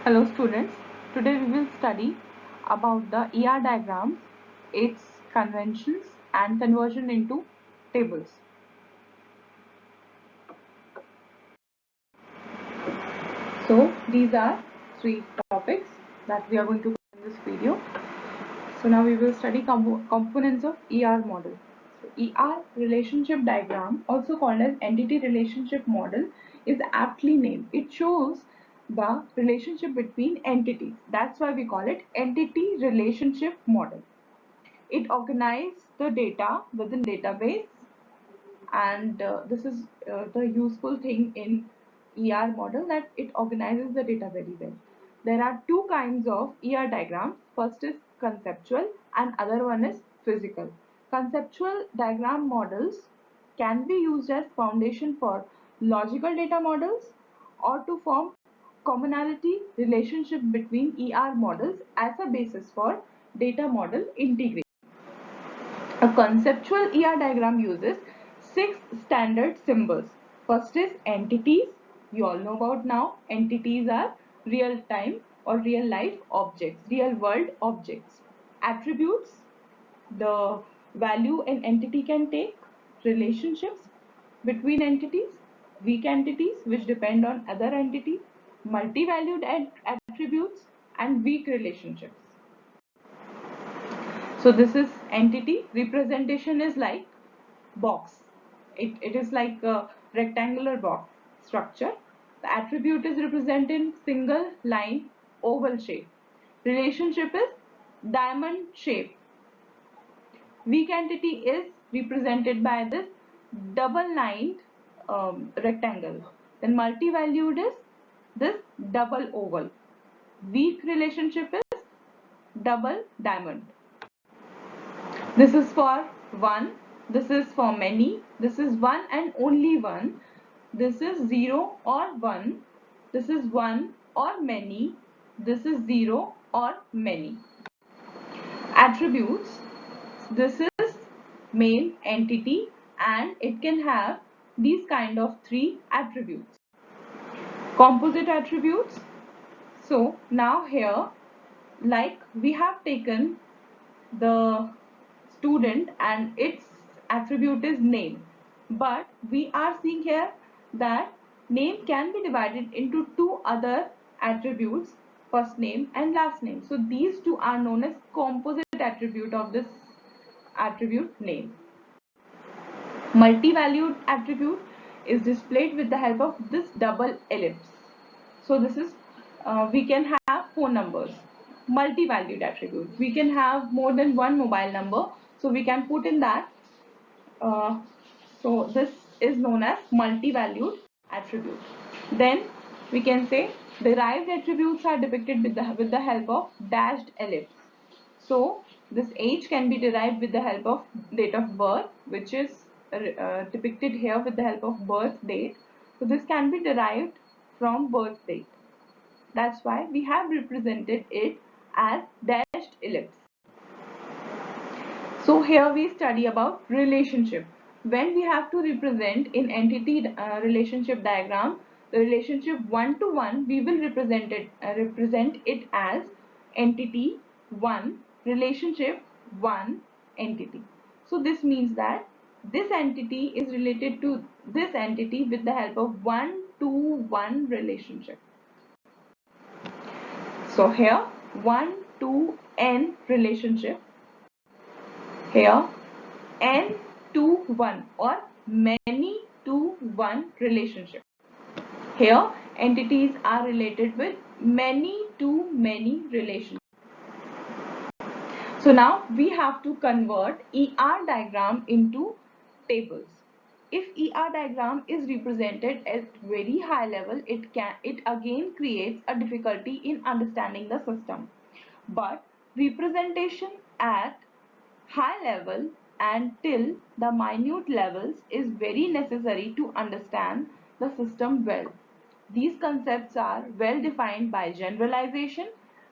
Hello students, today we will study about the ER diagrams, its conventions and conversion into tables. So these are three topics that we are going to cover in this video. So now we will study components of ER model. So ER relationship diagram, also called as entity relationship model, is aptly named. It shows the relationship between entities. That's why we call it entity relationship model. It organizes the data within database, and this is the useful thing in ER model, that it organizes the data very well. There are two kinds of ER diagrams. First is conceptual and other one is physical. Conceptual diagram models can be used as foundation for logical data models or to form commonality relationship between ER models as a basis for data model integration. A conceptual ER diagram uses 6 standard symbols. First is entities. You all know about now. Entities are real time or real life objects, real world objects. Attributes, the value an entity can take. Relationships between entities. Weak entities which depend on other entities. Multi-valued attributes and weak relationships. So this is entity. Representation is like box. It is like a rectangular box structure. The attribute is represented in single line oval shape. Relationship is diamond shape. Weak entity is represented by this double lined rectangle. Then multi-valued is this double oval. Weak relationship is double diamond. This is for one, this is for many, this is one and only one, this is 0 or 1, this is 1 or many, this is 0 or many. Attributes, this is main entity and it can have these kind of 3 attributes. Composite attributes, so now here, like we have taken the student and its attribute is name, but we are seeing here that name can be divided into two other attributes, first name and last name. So these two are known as composite attribute of this attribute name. Multi-valued attribute is displayed with the help of this double ellipse. So this is we can have phone numbers. Multi-valued attribute, we can have more than one mobile number, so we can put in that. So this is known as multi-valued attribute. Then we can say derived attributes are depicted with the help of dashed ellipse. So this age can be derived with the help of date of birth, which is depicted here with the help of birth date. So this can be derived from birth date. That's why we have represented it as dashed ellipse. So here we study about relationship. When we have to represent in entity relationship diagram, the relationship one to one, we will represent it as entity one, relationship one, entity. So this means that this entity is related to this entity with the help of one to one relationship. So here 1 to n relationship, here n to 1 or many to 1 relationship. Here entities are related with many to many relationship. So now we have to convert ER diagram into tables. If ER diagram is represented at very high level, it again creates a difficulty in understanding the system. But representation at high level and till the minute levels is very necessary to understand the system well. These concepts are well defined by generalization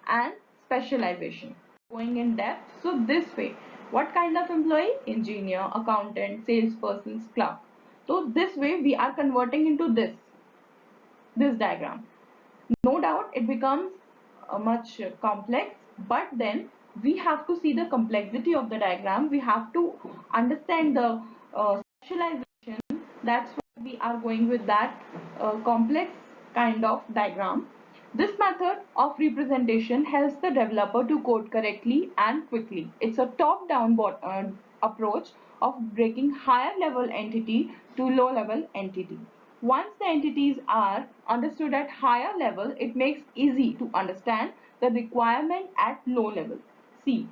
and specialization. Going in depth, so this way, what kind of employee? Engineer, accountant, salesperson, clerk. So this way we are converting into this diagram. No doubt it becomes much complex, but then we have to see the complexity of the diagram. We have to understand the specialization. That's why we are going with that complex kind of diagram. This method of representation helps the developer to code correctly and quickly. It's a top-down approach of breaking higher level entity to low level entity. Once the entities are understood at higher level, it makes easy to understand the requirement at low level. See,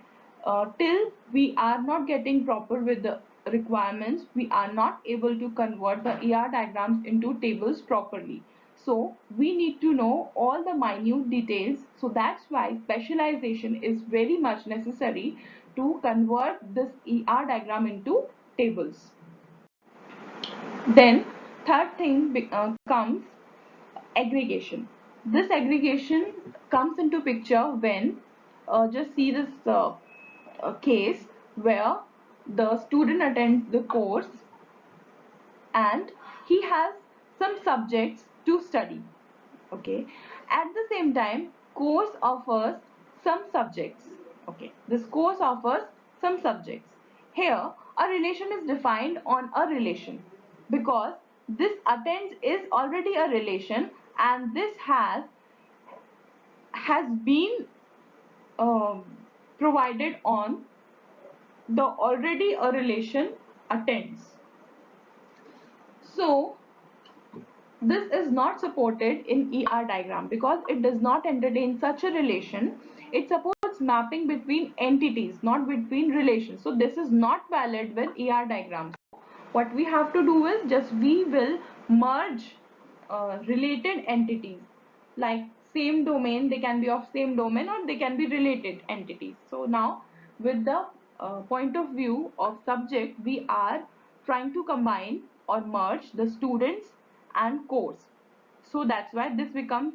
till we are not getting proper with the requirements, we are not able to convert the ER diagrams into tables properly. So we need to know all the minute details. So that's why specialization is very much necessary to convert this ER diagram into tables. Then third thing comes aggregation. This aggregation comes into picture when just see this case where the student attends the course and he has some subjects to study. Okay, at the same time course offers some subjects. Okay, this course offers some subjects. Here a relation is defined on a relation because this attends is already a relation and this has been um, provided on the already a relation attends. So this is not supported in ER diagram because it does not entertain such a relation. It supports mapping between entities, not between relations. So this is not valid with ER diagrams. What we have to do is just we will merge related entities like same domain. They can be of same domain or they can be related entities. So now with the point of view of subject, we are trying to combine or merge the students and course. So that's why this becomes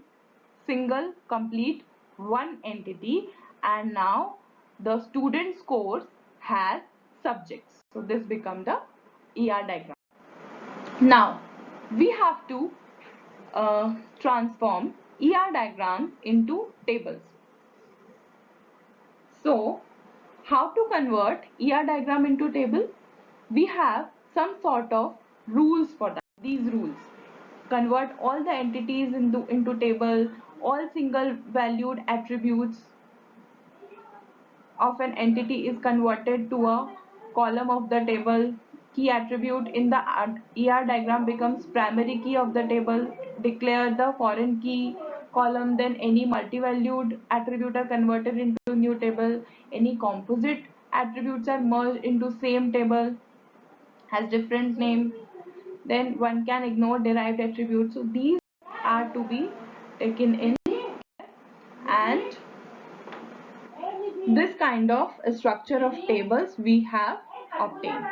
single complete one entity, and now the student's course has subjects. So this becomes the ER diagram. Now we have to transform ER diagram into tables. So how to convert ER diagram into table? We have some sort of rules for that. These rules: convert all the entities into table, all single valued attributes of an entity is converted to a column of the table. Key attribute in the ER diagram becomes primary key of the table. Declare the foreign key column, then any multi-valued attribute are converted into new table. Any composite attributes are merged into same table, has different name. Then one can ignore derived attributes. So these are to be taken in, and this kind of structure of tables we have obtained.